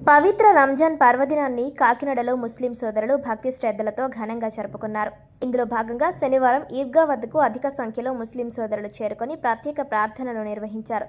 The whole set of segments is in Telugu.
పవిత్ర రంజాన్ పర్వదినాన్ని కాకినాడలో ముస్లిం సోదరులు భక్తి శ్రద్ధలతో ఘనంగా జరుపుకున్నారు. ఇందులో భాగంగా శనివారం ఈద్గా వద్దకు అధిక సంఖ్యలో ముస్లిం సోదరులు చేరుకొని ప్రత్యేక ప్రార్థనలు నిర్వహించారు.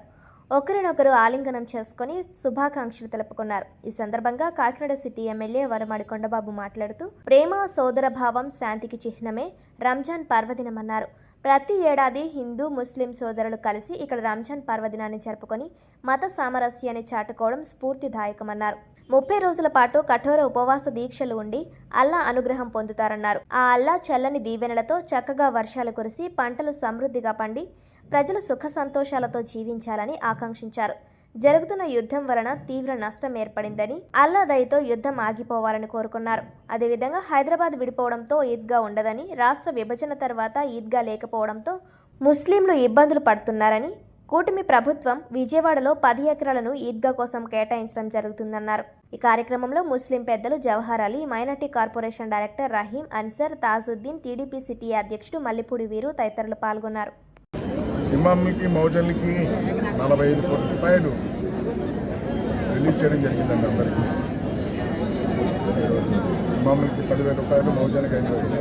ఒకరినొకరు ఆలింగనం చేసుకుని శుభాకాంక్షలు తెలుపుకున్నారు. ఈ సందర్భంగా కాకినాడ సిటీ ఎమ్మెల్యే వరమాడి కొండబాబు మాట్లాడుతూ, ప్రేమ సోదర భావం శాంతికి చిహ్నమే రంజాన్ పర్వదినమన్నారు. ప్రతి ఏడాది హిందూ ముస్లిం సోదరులు కలిసి ఇక్కడ రంజాన్ పర్వదినాన్ని జరుపుకొని మత సామరస్యాన్ని చాటుకోవడం స్ఫూర్తిదాయకమన్నారు. 30 రోజుల పాటు కఠోర ఉపవాస దీక్షలు ఉండి అల్లా అనుగ్రహం పొందుతారన్నారు. ఆ అల్లా చల్లని దీవెనలతో చక్కగా వర్షాలు కురిసి పంటలు సమృద్ధిగా పండి ప్రజలు సుఖ సంతోషాలతో జీవించాలని ఆకాంక్షించారు. జరుగుతున్న యుద్ధం వలన తీవ్ర నష్టం ఏర్పడిందని, అల్లా దయతో యుద్ధం ఆగిపోవాలని కోరుకున్నారు. అదేవిధంగా హైదరాబాద్ విడిపోవడంతో ఈద్గా ఉండదని, రాష్ట్ర విభజన తర్వాత ఈద్గా లేకపోవడంతో ముస్లింలు ఇబ్బందులు పడుతున్నారని, కూటమి ప్రభుత్వం విజయవాడలో 10 ఎకరాలను ఈద్గా కోసం కేటాయించడం జరుగుతుందన్నారు. ఈ కార్యక్రమంలో ముస్లిం పెద్దలు Jawahar Ali, minority corporation director Rahim Ansar, Tajuddin, TDP city అధ్యక్షుడు మల్లిపూడి వీరు తదితరులు పాల్గొన్నారు. ఇమామ్కి మౌజన్లకి 45 కోట్ల రూపాయలు రిలీజ్ చేయడం జరిగిందండి. అందరికీ ఇమామ్కి 10,000 రూపాయలు, మౌజన్కి 5,000.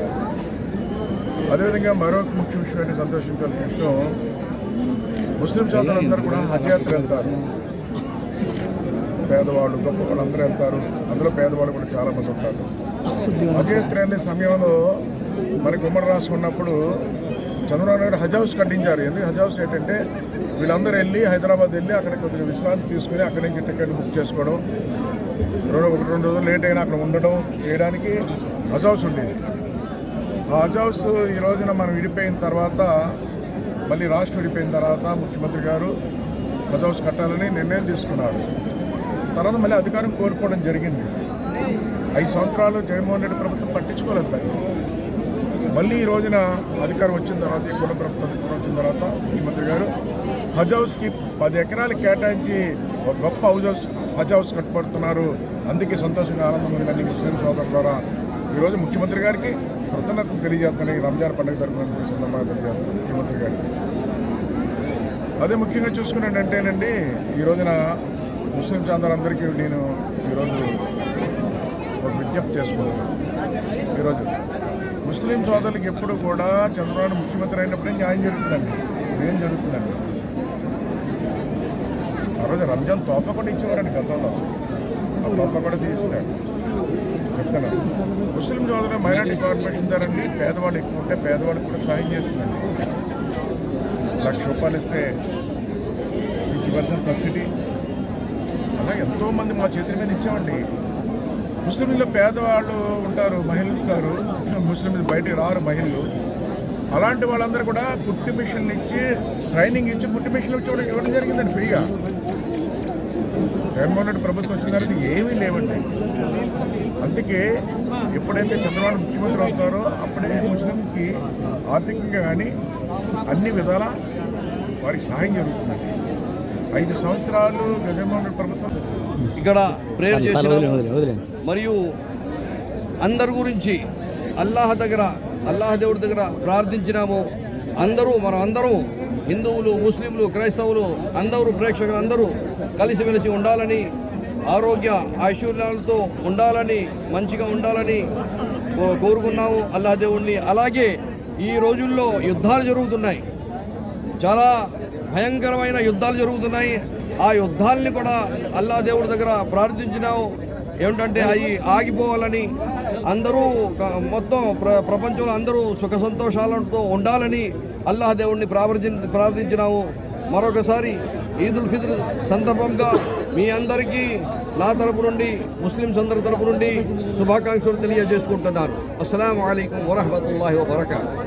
అదేవిధంగా మరొక ముఖ్య విషయాన్ని సంతోషించాల్సిన విషయం, ముస్లిం సోదరులందరూ కూడా హజ్ యాత్ర వెళ్తారు. పేదవాళ్ళు గొప్ప వాళ్ళందరూ వెళ్తారు. అందులో పేదవాళ్ళు కూడా చాలామంది ఉంటారు. హజ్ యాత్ర వెళ్ళే సమయంలో మనకి ఉమ్మడి రాష్ట్రం ఉన్నప్పుడు చంద్రబాబు నాయుడు హజ్ హౌస్ కట్టించారు. ఎందుకు హజ్ హౌస్ ఏంటంటే, వీళ్ళందరూ వెళ్ళి హైదరాబాద్ వెళ్ళి అక్కడ కొద్దిగా విశ్రాంతి తీసుకుని అక్కడి నుంచి టికెట్ బుక్ చేసుకోవడం, 1-2 రోజులు లేట్ అయినా అక్కడ ఉండడం చేయడానికి హజ్ హౌస్ ఉండేది. ఆ హజ్ హౌస్ ఈ రోజున మనం విడిపోయిన తర్వాత, మళ్ళీ రాష్ట్రం విడిపోయిన తర్వాత ముఖ్యమంత్రి గారు హజ్ హౌస్ కట్టాలని నిర్ణయం తీసుకున్నారు. తర్వాత మళ్ళీ అధికారం కోల్పోవడం జరిగింది. 5 సంవత్సరాలు జగన్మోహన్ రెడ్డి ప్రభుత్వం పట్టించుకోలేదు దాన్ని. మళ్ళీ ఈ రోజున అధికారం వచ్చిన తర్వాత, ఈ కూటమి ప్రభుత్వం అధికారం వచ్చిన తర్వాత ముఖ్యమంత్రి గారు హజ్ హౌస్కి 10 ఎకరాలు కేటాయించి ఒక గొప్ప హజ్ హౌస్ కట్టుబడుతున్నారు. అందుకే సంతోషంగా ఆనందం ఉందని ముస్లిం సోదరుల ద్వారా ఈరోజు ముఖ్యమంత్రి గారికి కృతజ్ఞతలు తెలియజేస్తున్నాయి. రంజాన్ పండుగ తరపున సందర్భంగా తెలియజేస్తున్నాను ముఖ్యమంత్రి గారికి. అదే ముఖ్యంగా చూసుకున్నాడంటేనండి, ఈ రోజున ముస్లిం సోదరులందరికీ నేను ఈరోజు ఒక విజ్ఞప్తి చేసుకుంటున్నాను. ఈరోజు ముస్లిం సోదరులకు ఎప్పుడు కూడా చంద్రబాబు ముఖ్యమంత్రి అయినప్పుడే న్యాయం జరుగుతుందండి. ఏం జరుగుతుందండి, ఆ రోజు రంజాన్ తోఫా కూడా ఇచ్చేవారండి గతంలో. ఆ తోఫా కూడా తీస్తాడు చెప్తాను. ముస్లిం సోదరులు మైనార్టీ కార్పొరేషన్ ధరండి, పేదవాళ్ళు ఎక్కువ ఉంటే పేదవాళ్ళకి కూడా సాయం చేస్తుందండి. 1,00,000 రూపాయలు ఇస్తే 50% సబ్సిడీ, అలా ఎంతోమంది మా చేతుల మీద ఇచ్చామండి. ముస్లింలో పేదవాళ్ళు ఉంటారు, మహిళలు ఉంటారు, ముస్లిం బయటికి రారు మహిళలు. అలాంటి వాళ్ళందరూ కూడా కుట్టి మిషన్లు ఇచ్చి ట్రైనింగ్ ఇచ్చి కుట్టి మిషన్లు ఇవ్వడం జరిగిందండి ఫ్రీగా. జగన్మోహన్ రెడ్డి ప్రభుత్వం వచ్చిన తర్వాత ఏమీ లేవండి. అందుకే ఎప్పుడైతే చంద్రబాబు ముఖ్యమంత్రి అవుతారో అప్పుడే ముస్లింకి ఆర్థికంగా కానీ అన్ని విధాలా వారికి సహాయం జరుగుతుందండి. 5 సంవత్సరాలు జగన్మోహన్ రెడ్డి ప్రభుత్వం ఇక్కడ ప్రేయర్ చేసినాము. మరియు అందరి గురించి అల్లాహ్ దేవుడి దగ్గర ప్రార్థించినాము. మనం అందరూ హిందువులు, ముస్లింలు, క్రైస్తవులు అందరూ, ప్రేక్షకులు అందరూ కలిసిమెలిసి ఉండాలని, ఆరోగ్య ఐశ్వర్యాలతో ఉండాలని, మంచిగా ఉండాలని కోరుకున్నాము అల్లాహ్ దేవుడిని. అలాగే ఈ రోజుల్లో యుద్ధాలు జరుగుతున్నాయి, చాలా భయంకరమైన యుద్ధాలు జరుగుతున్నాయి. ఆ యుద్ధాలని కూడా అల్లాహ్ దేవుడి దగ్గర ప్రార్థించినాము. ఏమిటంటే అవి ఆగిపోవాలని, అందరూ మొత్తం ప్రపంచంలో అందరూ సుఖ సంతోషాలతో ఉండాలని అల్లాహ్ దేవుడిని ప్రార్థించినాము. మరొకసారి ఈదుల్ ఫిత్ర్ సందర్భంగా మీ అందరికీ నా తరపు నుండి, ముస్లింస్ అందరి తరపు నుండి శుభాకాంక్షలు తెలియజేసుకుంటున్నాను. అస్సలాము అలైకుం వరహ్మతుల్లాహి వబరకాతుహు.